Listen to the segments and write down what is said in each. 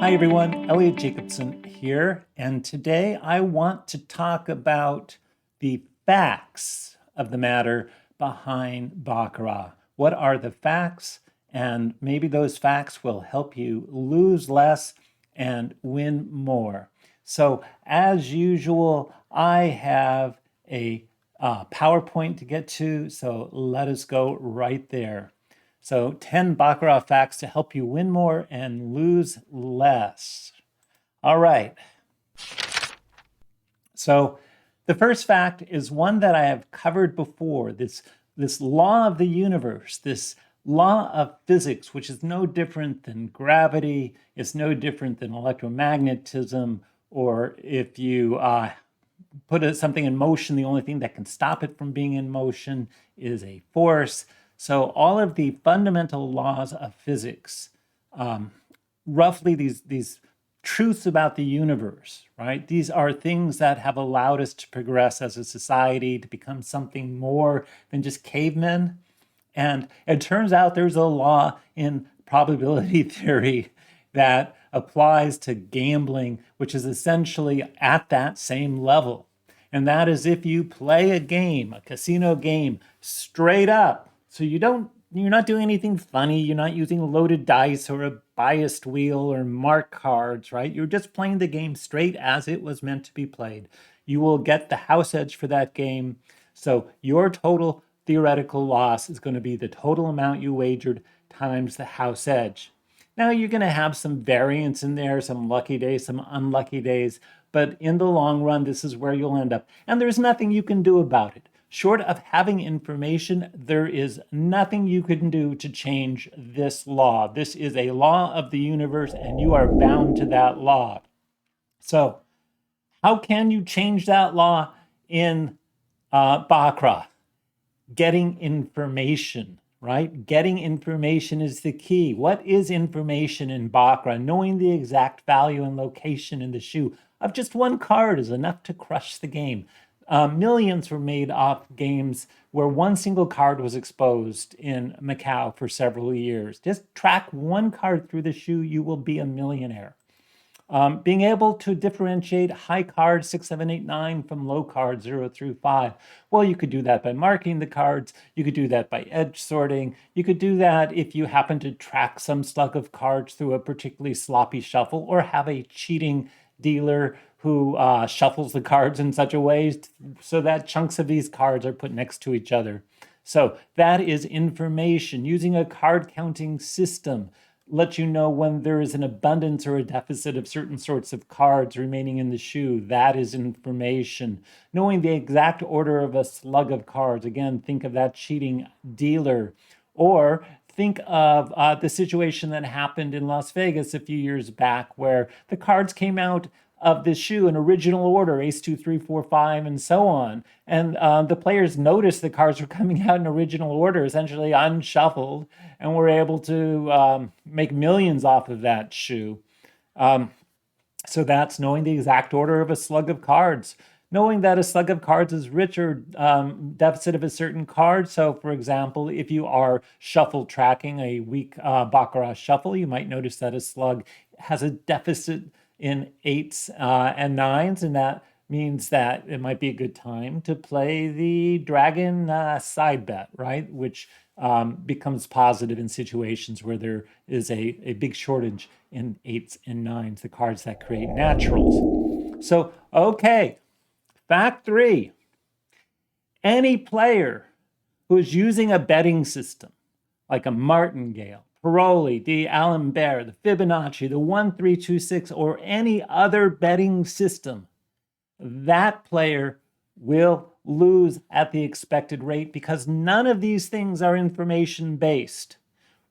Hi everyone, Elliot Jacobson here, and today I want to talk about the facts of the matter behind Baccarat. What are the facts? And maybe those facts will help you lose less and win more. So, as usual, I have a PowerPoint to get to, so let us go right there. So 10 Baccarat facts to help you win more and lose less. All right. So the first fact is one that I have covered before, this law of the universe, this law of physics, which is no different than gravity, it's no different than electromagnetism, or if you put something in motion, the only thing that can stop it from being in motion is a force. So all of the fundamental laws of physics, roughly these truths about the universe, right? These are things that have allowed us to progress as a society, to become something more than just cavemen. And it turns out there's a law in probability theory that applies to gambling, which is essentially at that same level. And that is if you play a game, a casino game, straight up. So you're not doing anything funny. You're not using loaded dice or a biased wheel or mark cards, right? You're just playing the game straight as it was meant to be played. You will get the house edge for that game. So your total theoretical loss is going to be the total amount you wagered times the house edge. Now you're going to have some variance in there, some lucky days, some unlucky days, but in the long run, this is where you'll end up. And there's nothing you can do about it. Short of having information, there is nothing you can do to change this law. This is a law of the universe, and you are bound to that law. So, how can you change that law in Baccarat? Getting information, right? Getting information is the key. What is information in Baccarat? Knowing the exact value and location in the shoe of just one card is enough to crush the game. Millions were made off games where one single card was exposed in Macau for several years. Just track one card through the shoe, you will be a millionaire. Being able to differentiate high cards 6, 7, 8, 9 from low cards 0 through 5. Well, you could do that by marking the cards. You could do that by edge sorting. You could do that if you happen to track some slug of cards through a particularly sloppy shuffle or have a cheating dealer who shuffles the cards in such a way so that chunks of these cards are put next to each other. So that is information. Using a card counting system lets you know when there is an abundance or a deficit of certain sorts of cards remaining in the shoe. That is information. Knowing the exact order of a slug of cards. Again, think of that cheating dealer. Or think of the situation that happened in Las Vegas a few years back where the cards came out of the shoe in original order, ace, 2, 3, 4, 5, and so on. And the players noticed the cards were coming out in original order, essentially unshuffled, and were able to make millions off of that shoe. So that's knowing the exact order of a slug of cards. Knowing that a slug of cards is rich or deficit of a certain card. So, for example, if you are shuffle tracking a weak Baccarat shuffle, you might notice that a slug has a deficit in 8s and 9s, and that means that it might be a good time to play the dragon side bet, right? Which becomes positive in situations where there is a big shortage in 8s and 9s, the cards that create naturals. So, okay, fact 3. Any player who is using a betting system, like a martingale, Paroli, D'Alembert, the Fibonacci, the 1326, or any other betting system, that player will lose at the expected rate because none of these things are information based.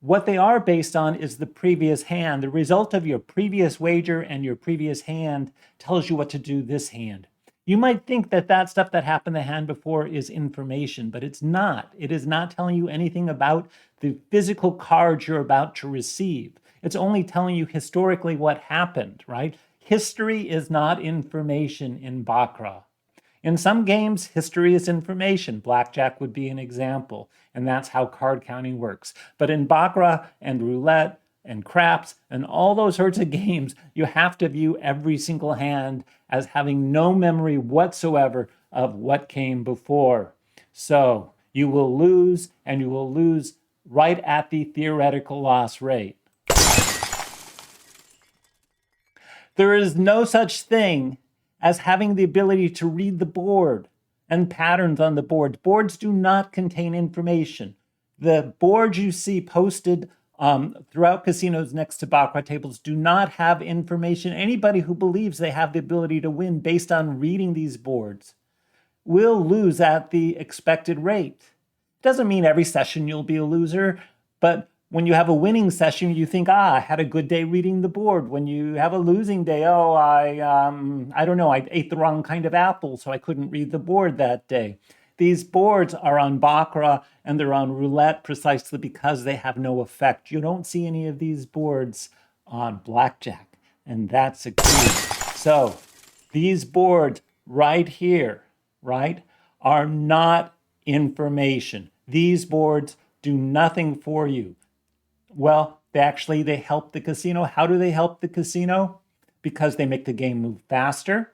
What they are based on is the previous hand. The result of your previous wager and your previous hand tells you what to do this hand. You might think that that stuff that happened the hand before is information, but it's not. It is not telling you anything about the physical cards you're about to receive. It's only telling you historically what happened, right? History is not information in Baccarat. In some games, history is information. Blackjack would be an example, and that's how card counting works. But in Baccarat and roulette and craps and all those sorts of games, you have to view every single hand as having no memory whatsoever of what came before. So you will lose, and you will lose right at the theoretical loss rate. There is no such thing as having the ability to read the board and patterns on the board. Boards do not contain information. The boards you see posted throughout casinos next to Baccarat tables do not have information. Anybody who believes they have the ability to win based on reading these boards will lose at the expected rate. It doesn't mean every session you'll be a loser, but when you have a winning session, you think, I had a good day reading the board. When you have a losing day, I don't know, I ate the wrong kind of apple, so I couldn't read the board that day. These boards are on Baccarat and they're on roulette precisely because they have no effect. You don't see any of these boards on blackjack, and that's a key. So these boards right here, right, are not information. These boards do nothing for you. Well, they help the casino. How do they help the casino? Because they make the game move faster.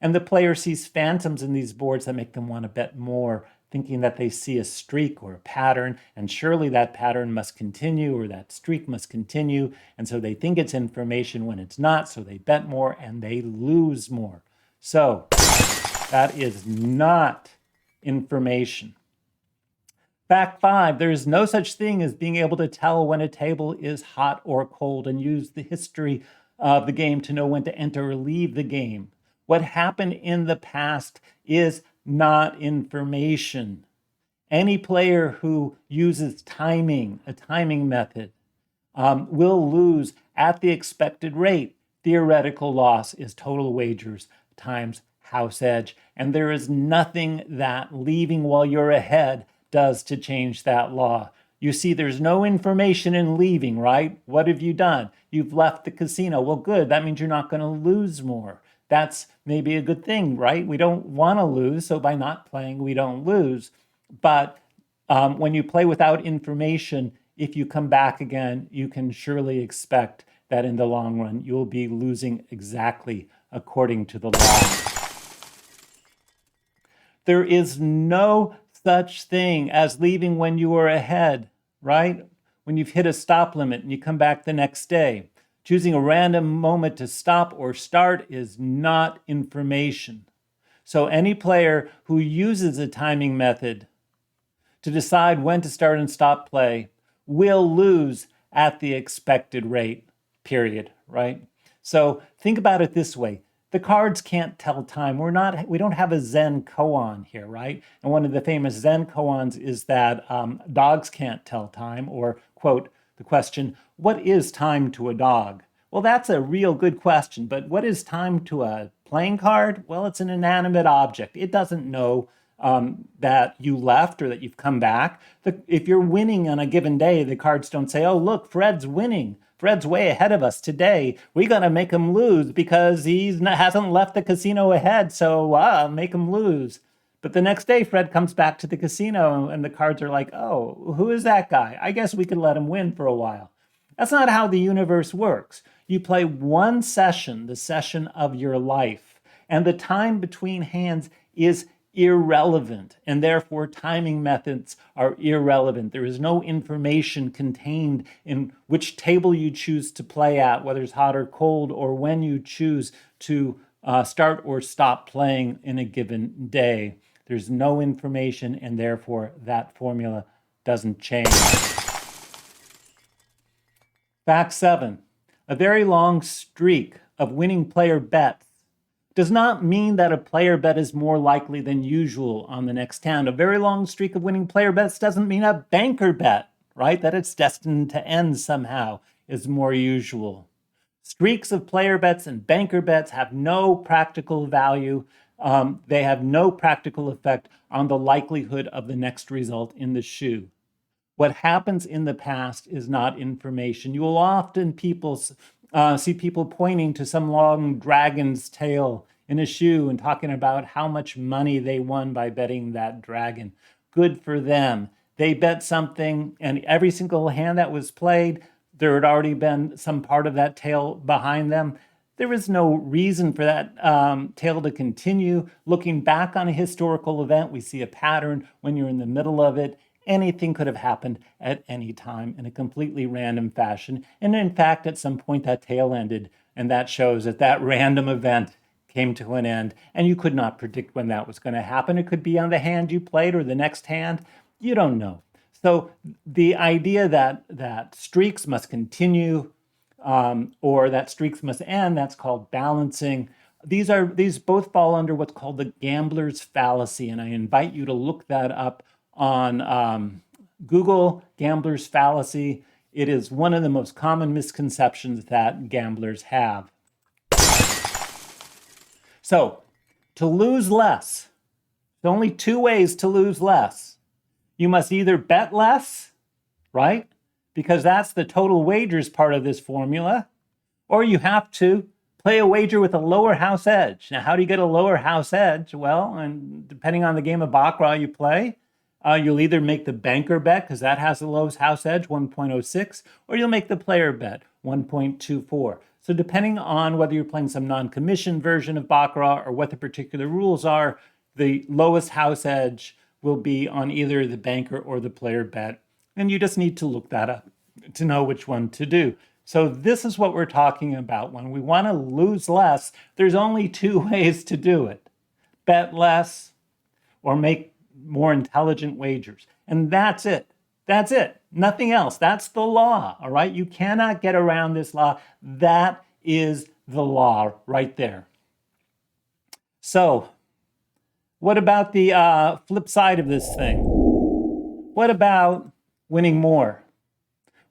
And the player sees phantoms in these boards that make them want to bet more, thinking that they see a streak or a pattern, and surely that pattern must continue or that streak must continue. And so they think it's information when it's not, so they bet more and they lose more. So that is not information. Fact 5, there is no such thing as being able to tell when a table is hot or cold and use the history of the game to know when to enter or leave the game. What happened in the past is not information. Any player who uses timing, a timing method, will lose at the expected rate. Theoretical loss is total wagers times house edge. And there is nothing that leaving while you're ahead does to change that law. You see, there's no information in leaving, right? What have you done? You've left the casino. Well, good. That means you're not going to lose more. That's maybe a good thing, right? We don't want to lose, so by not playing, we don't lose. But when you play without information, if you come back again, you can surely expect that in the long run, you'll be losing exactly according to the law. There is no such thing as leaving when you are ahead, right? When you've hit a stop limit and you come back the next day. Choosing a random moment to stop or start is not information. So any player who uses a timing method to decide when to start and stop play will lose at the expected rate, period, right? So think about it this way. The cards can't tell time. We don't have a Zen koan here, right? And one of the famous Zen koans is that dogs can't tell time, or, quote, the question, what is time to a dog? Well, that's a real good question, but what is time to a playing card? Well, it's an inanimate object. It doesn't know that you left or that you've come back. If you're winning on a given day, the cards don't say, oh, look, Fred's winning. Fred's way ahead of us today. We got to make him lose because he hasn't left the casino ahead, so make him lose. But the next day, Fred comes back to the casino and the cards are like, oh, who is that guy? I guess we could let him win for a while. That's not how the universe works. You play one session, the session of your life, and the time between hands is irrelevant, and therefore timing methods are irrelevant. There is no information contained in which table you choose to play at, whether it's hot or cold, or when you choose to start or stop playing in a given day. There's no information, and therefore that formula doesn't change. Fact 7, a very long streak of winning player bets does not mean that a player bet is more likely than usual on the next hand. A very long streak of winning player bets doesn't mean a banker bet, right? That it's destined to end somehow is more usual. Streaks of player bets and banker bets have no practical value. They have no practical effect on the likelihood of the next result in the shoe. What happens in the past is not information. You will often see people pointing to some long dragon's tail in a shoe and talking about how much money they won by betting that dragon. Good for them. They bet something, and every single hand that was played, there had already been some part of that tale behind them. There is no reason for that tale to continue. Looking back on a historical event, we see a pattern. When you're in the middle of it, anything could have happened at any time in a completely random fashion. And in fact, at some point, that tale ended, and that shows that that random event came to an end, and you could not predict when that was going to happen. It could be on the hand you played or the next hand. You don't know. So the idea that streaks must continue or that streaks must end, that's called balancing. These both fall under what's called the gambler's fallacy, and I invite you to look that up on Google, gambler's fallacy. It is one of the most common misconceptions that gamblers have. So, to lose less, there's only two ways to lose less. You must either bet less, right? Because that's the total wagers part of this formula, or you have to play a wager with a lower house edge. Now, how do you get a lower house edge? Well, and depending on the game of Baccarat you play, you'll either make the banker bet, because that has the lowest house edge, 1.06, or you'll make the player bet, 1.24. So depending on whether you're playing some non-commissioned version of Baccarat or what the particular rules are, the lowest house edge will be on either the banker or the player bet. And you just need to look that up to know which one to do. So this is what we're talking about. When we want to lose less, there's only two ways to do it. Bet less or make more intelligent wagers. And that's it. That's it. Nothing else. That's the law, all right? You cannot get around this law. That is the law right there. So, what about the flip side of this thing? What about winning more?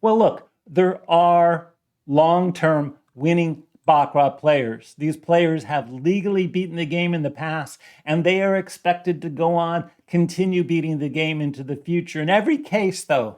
Well, look, there are long-term winning Baccarat players. These players have legally beaten the game in the past, and they are expected to go on, continue beating the game into the future. In every case, though,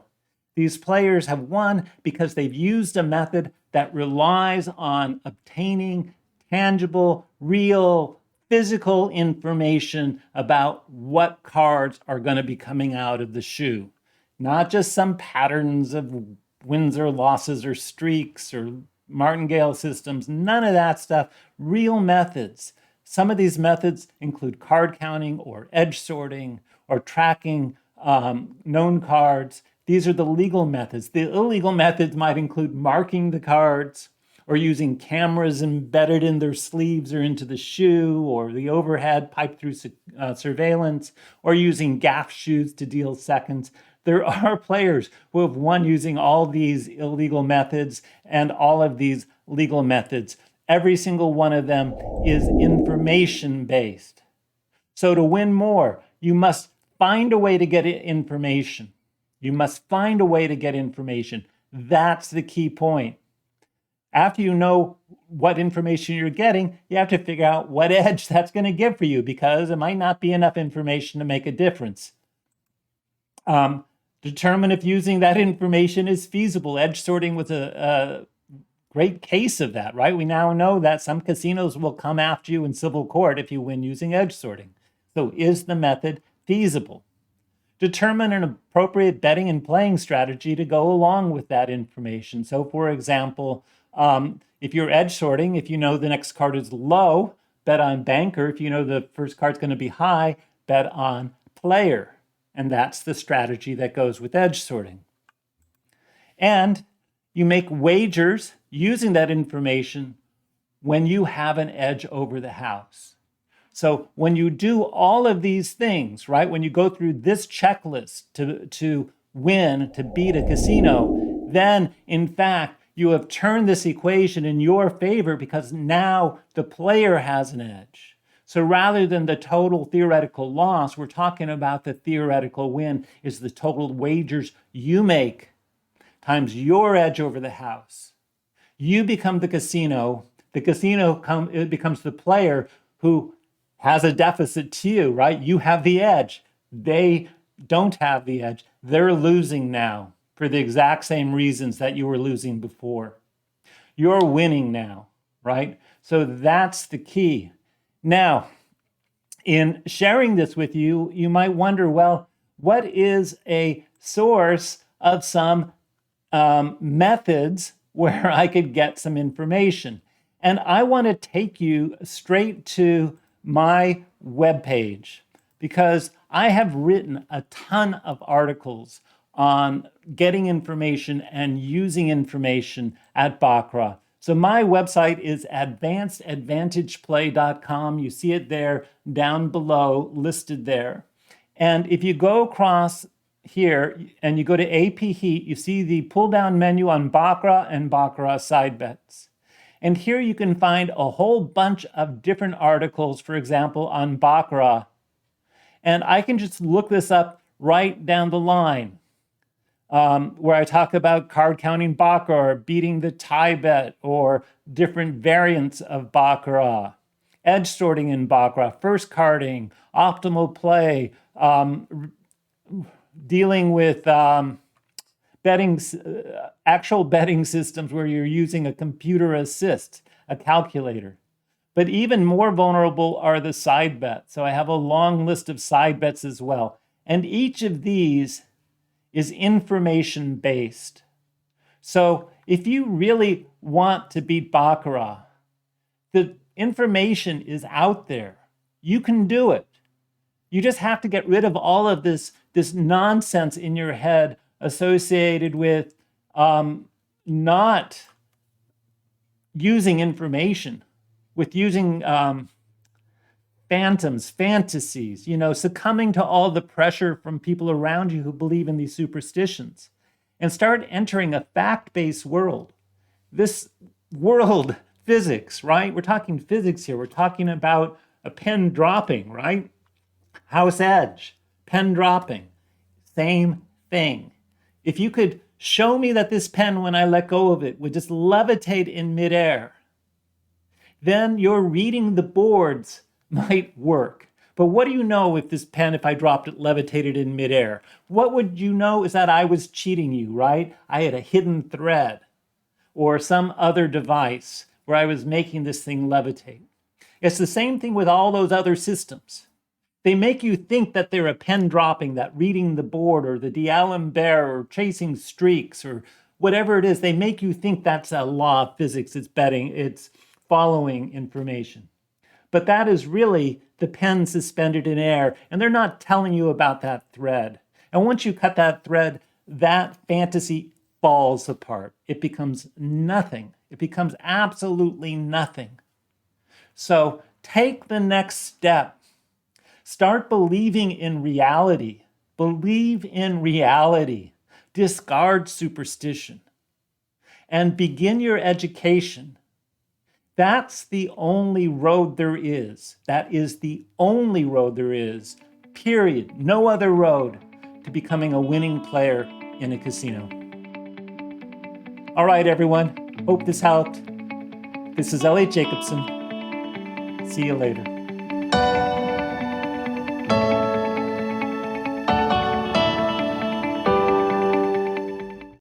these players have won because they've used a method that relies on obtaining tangible, real, physical information about what cards are going to be coming out of the shoe. Not just some patterns of wins or losses or streaks or martingale systems, none of that stuff. Real methods. Some of these methods include card counting or edge sorting or tracking known cards. These are the legal methods. The illegal methods might include marking the cards or using cameras embedded in their sleeves or into the shoe, or the overhead pipe through surveillance, or using gaff shoes to deal seconds. There are players who have won using all these illegal methods and all of these legal methods. Every single one of them is information-based. So to win more, you must find a way to get information. You must find a way to get information. That's the key point. After you know what information you're getting, you have to figure out what edge that's going to give for you, because it might not be enough information to make a difference. Determine if using that information is feasible. Edge sorting was a great case of that, right? We now know that some casinos will come after you in civil court if you win using edge sorting. So is the method feasible? Determine an appropriate betting and playing strategy to go along with that information. So for example, if you're edge sorting, if you know the next card is low, bet on banker. If you know the first card's going to be high, bet on player. And that's the strategy that goes with edge sorting. And you make wagers using that information when you have an edge over the house. So when you do all of these things, right, when you go through this checklist to win, to beat a casino, then in fact, you have turned this equation in your favor because now the player has an edge. So rather than the total theoretical loss, we're talking about the theoretical win is the total wagers you make times your edge over the house. You become the casino. The casino it becomes the player who has a deficit to you, right? You have the edge. They don't have the edge. They're losing now for the exact same reasons that you were losing before. You're winning now, right? So that's the key. Now, in sharing this with you, you might wonder, well, what is a source of some methods where I could get some information. And I want to take you straight to my webpage because I have written a ton of articles on getting information and using information at Baccarat. So my website is advancedadvantageplay.com. You see it there down below, listed there. And if you go across here and you go to AP Heat, you see the pull-down menu on Baccarat and Baccarat side bets. And here you can find a whole bunch of different articles, for example, on Baccarat. And I can just look this up right down the line, where I talk about card counting Baccarat, or beating the tie bet, or different variants of Baccarat, edge sorting in Baccarat, first carding, optimal play, dealing with actual betting systems where you're using a computer assist, a calculator. But even more vulnerable are the side bets. So I have a long list of side bets as well. And each of these is information based. So if you really want to beat Baccarat, the information is out there. You can do it. You just have to get rid of all of this nonsense in your head associated with not using information, with using phantoms, fantasies, succumbing to all the pressure from people around you who believe in these superstitions, and start entering a fact-based world. This world, physics, right? We're talking physics here. We're talking about a pen dropping, right? House edge, pen dropping, same thing. If you could show me that this pen, when I let go of it, would just levitate in midair, then your reading the boards might work. But what do you know if this pen, if I dropped it, levitated in midair? What would you know is that I was cheating you, right? I had a hidden thread or some other device where I was making this thing levitate. It's the same thing with all those other systems. They make you think that they're a pen dropping, that reading the board, or the D'Alembert, or chasing streaks, or whatever it is. They make you think that's a law of physics. It's betting, it's following information. But that is really the pen suspended in air, and they're not telling you about that thread. And once you cut that thread, that fantasy falls apart. It becomes nothing. It becomes absolutely nothing. So take the next step. Start believing in reality. Believe in reality. Discard superstition. And begin your education. That's the only road there is. That is the only road there is, period. No other road to becoming a winning player in a casino. All right, everyone. Hope this helped. This is Elliot Jacobson. See you later.